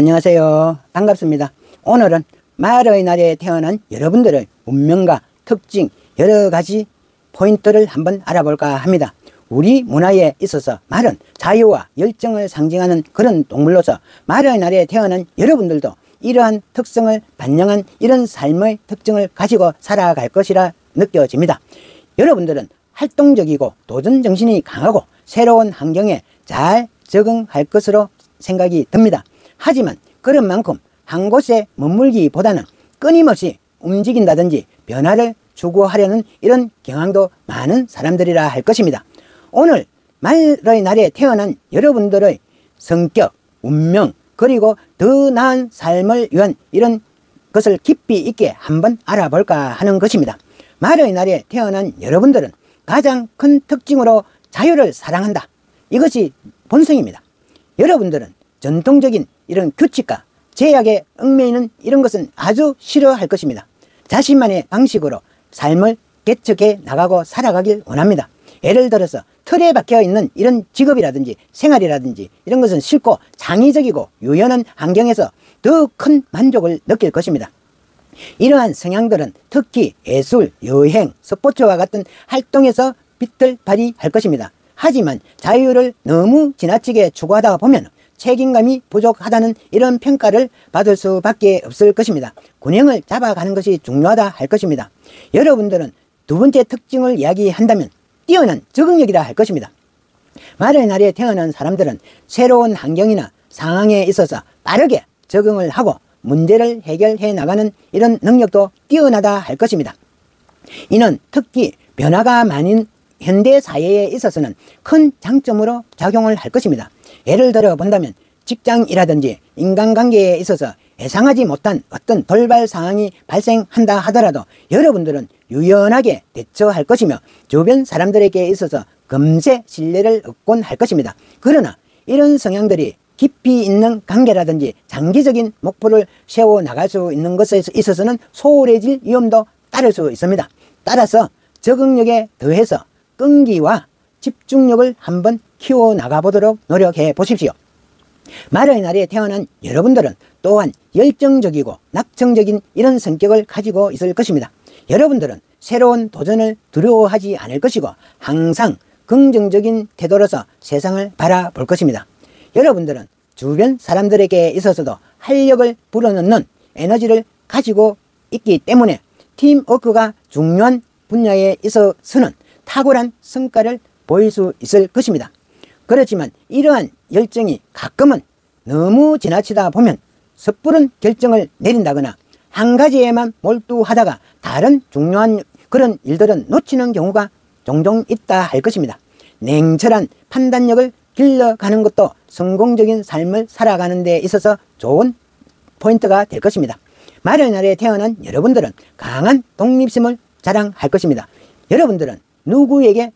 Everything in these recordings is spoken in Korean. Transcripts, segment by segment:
안녕하세요. 반갑습니다. 오늘은 말의 날에 태어난 여러분들의 운명과 특징 여러가지 포인트를 한번 알아볼까 합니다. 우리 문화에 있어서 말은 자유와 열정을 상징하는 그런 동물로서 말의 날에 태어난 여러분들도 이러한 특성을 반영한 이런 삶의 특징을 가지고 살아갈 것이라 느껴집니다. 여러분들은 활동적이고 도전정신이 강하고 새로운 환경에 잘 적응할 것으로 생각이 듭니다. 하지만 그런 만큼 한 곳에 머물기보다는 끊임없이 움직인다든지 변화를 추구하려는 이런 경향도 많은 사람들이라 할 것입니다. 오늘 말의 날에 태어난 여러분들의 성격, 운명, 그리고 더 나은 삶을 위한 이런 것을 깊이 있게 한번 알아볼까 하는 것입니다. 말의 날에 태어난 여러분들은 가장 큰 특징으로 자유를 사랑한다. 이것이 본성입니다. 여러분들은 전통적인 이런 규칙과 제약에 얽매이는 이런 것은 아주 싫어할 것입니다. 자신만의 방식으로 삶을 개척해 나가고 살아가길 원합니다. 예를 들어서 틀에 박혀 있는 이런 직업이라든지 생활이라든지 이런 것은 싫고 창의적이고 유연한 환경에서 더 큰 만족을 느낄 것입니다. 이러한 성향들은 특히 예술, 여행, 스포츠와 같은 활동에서 빛을 발휘할 것입니다. 하지만 자유를 너무 지나치게 추구하다 보면 책임감이 부족하다는 이런 평가를 받을 수밖에 없을 것입니다. 균형을 잡아가는 것이 중요하다 할 것입니다. 여러분들은 두 번째 특징을 이야기한다면 뛰어난 적응력이라 할 것입니다. 말의 날에 태어난 사람들은 새로운 환경이나 상황에 있어서 빠르게 적응을 하고 문제를 해결해 나가는 이런 능력도 뛰어나다 할 것입니다. 이는 특히 변화가 많은 현대 사회에 있어서는 큰 장점으로 작용을 할 것입니다. 예를 들어 본다면 직장이라든지 인간관계에 있어서 예상하지 못한 어떤 돌발 상황이 발생한다 하더라도 여러분들은 유연하게 대처할 것이며 주변 사람들에게 있어서 금세 신뢰를 얻곤 할 것입니다. 그러나 이런 성향들이 깊이 있는 관계라든지 장기적인 목표를 세워 나갈 수 있는 것에 있어서는 소홀해질 위험도 따를 수 있습니다. 따라서 적응력에 더해서 끈기와 집중력을 한번 키워나가 보도록 노력해 보십시오. 말의 날에 태어난 여러분들은 또한 열정적이고 낙천적인 이런 성격을 가지고 있을 것입니다. 여러분들은 새로운 도전을 두려워하지 않을 것이고 항상 긍정적인 태도로서 세상을 바라볼 것입니다. 여러분들은 주변 사람들에게 있어서도 활력을 불어넣는 에너지를 가지고 있기 때문에 팀워크가 중요한 분야에 있어서는 탁월한 성과를 보일 수 있을 것입니다. 그렇지만 이러한 열정이 가끔은 너무 지나치다 보면 섣부른 결정을 내린다거나 한 가지에만 몰두하다가 다른 중요한 그런 일들은 놓치는 경우가 종종 있다 할 것입니다. 냉철한 판단력을 길러가는 것도 성공적인 삶을 살아가는 데 있어서 좋은 포인트가 될 것입니다. 말의 날에 태어난 여러분들은 강한 독립심을 자랑할 것입니다. 여러분들은 누구에게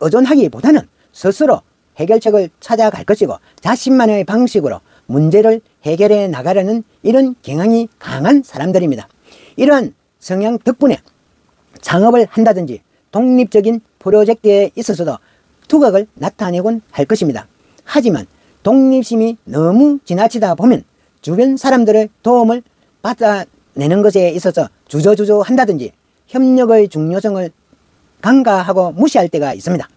의존하기보다는 스스로 해결책을 찾아갈 것이고 자신만의 방식으로 문제를 해결해 나가려는 이런 경향이 강한 사람들입니다. 이러한 성향 덕분에 창업을 한다든지 독립적인 프로젝트에 있어서도 두각을 나타내곤 할 것입니다. 하지만 독립심이 너무 지나치다 보면 주변 사람들의 도움을 받아내는 것에 있어서 주저주저 한다든지 협력의 중요성을 간과하고 무시할 때가 있습니다.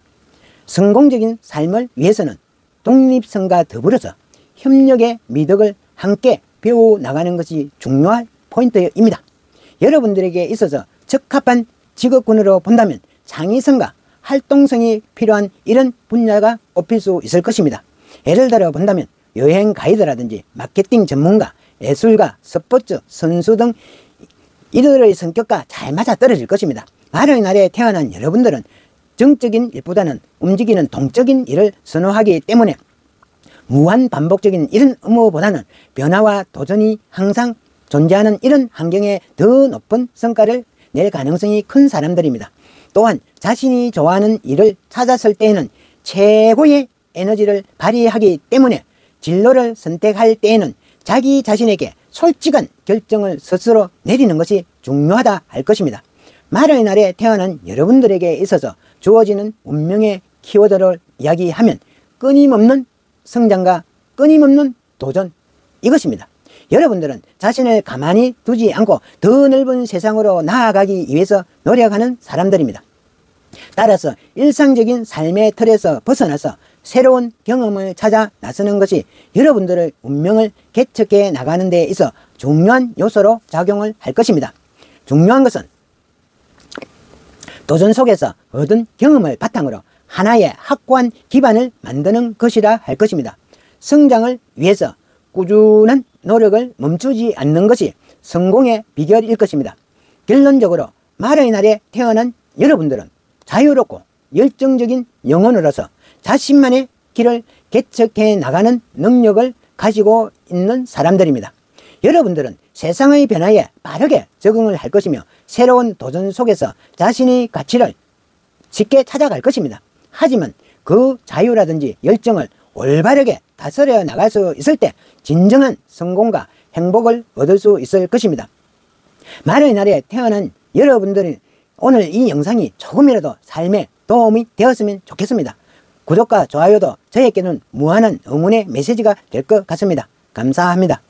성공적인 삶을 위해서는 독립성과 더불어서 협력의 미덕을 함께 배워나가는 것이 중요한 포인트입니다. 여러분들에게 있어서 적합한 직업군으로 본다면 창의성과 활동성이 필요한 이런 분야가 꼽힐 수 있을 것입니다. 예를 들어 본다면 여행 가이드라든지 마케팅 전문가, 예술가, 스포츠, 선수 등 이들의 성격과 잘 맞아떨어질 것입니다. 말의 날에 태어난 여러분들은 정적인 일보다는 움직이는 동적인 일을 선호하기 때문에 무한 반복적인 이런 업무보다는 변화와 도전이 항상 존재하는 이런 환경에 더 높은 성과를 낼 가능성이 큰 사람들입니다. 또한 자신이 좋아하는 일을 찾았을 때에는 최고의 에너지를 발휘하기 때문에 진로를 선택할 때에는 자기 자신에게 솔직한 결정을 스스로 내리는 것이 중요하다 할 것입니다. 말의 날에 태어난 여러분들에게 있어서 주어지는 운명의 키워드를 이야기하면 끊임없는 성장과 끊임없는 도전, 이것입니다. 여러분들은 자신을 가만히 두지 않고 더 넓은 세상으로 나아가기 위해서 노력하는 사람들입니다. 따라서 일상적인 삶의 틀에서 벗어나서 새로운 경험을 찾아 나서는 것이 여러분들의 운명을 개척해 나가는 데 있어 중요한 요소로 작용을 할 것입니다. 중요한 것은 도전 속에서 얻은 경험을 바탕으로 하나의 확고한 기반을 만드는 것이라 할 것입니다. 성장을 위해서 꾸준한 노력을 멈추지 않는 것이 성공의 비결일 것입니다. 결론적으로 말의 날에 태어난 여러분들은 자유롭고 열정적인 영혼으로서 자신만의 길을 개척해 나가는 능력을 가지고 있는 사람들입니다. 여러분들은 세상의 변화에 빠르게 적응을 할 것이며 새로운 도전 속에서 자신의 가치를 쉽게 찾아갈 것입니다. 하지만 그 자유라든지 열정을 올바르게 다스려 나갈 수 있을 때 진정한 성공과 행복을 얻을 수 있을 것입니다. 말의 날에 태어난 여러분들이 오늘 이 영상이 조금이라도 삶에 도움이 되었으면 좋겠습니다. 구독과 좋아요도 저에게는 무한한 응원의 메시지가 될 것 같습니다. 감사합니다.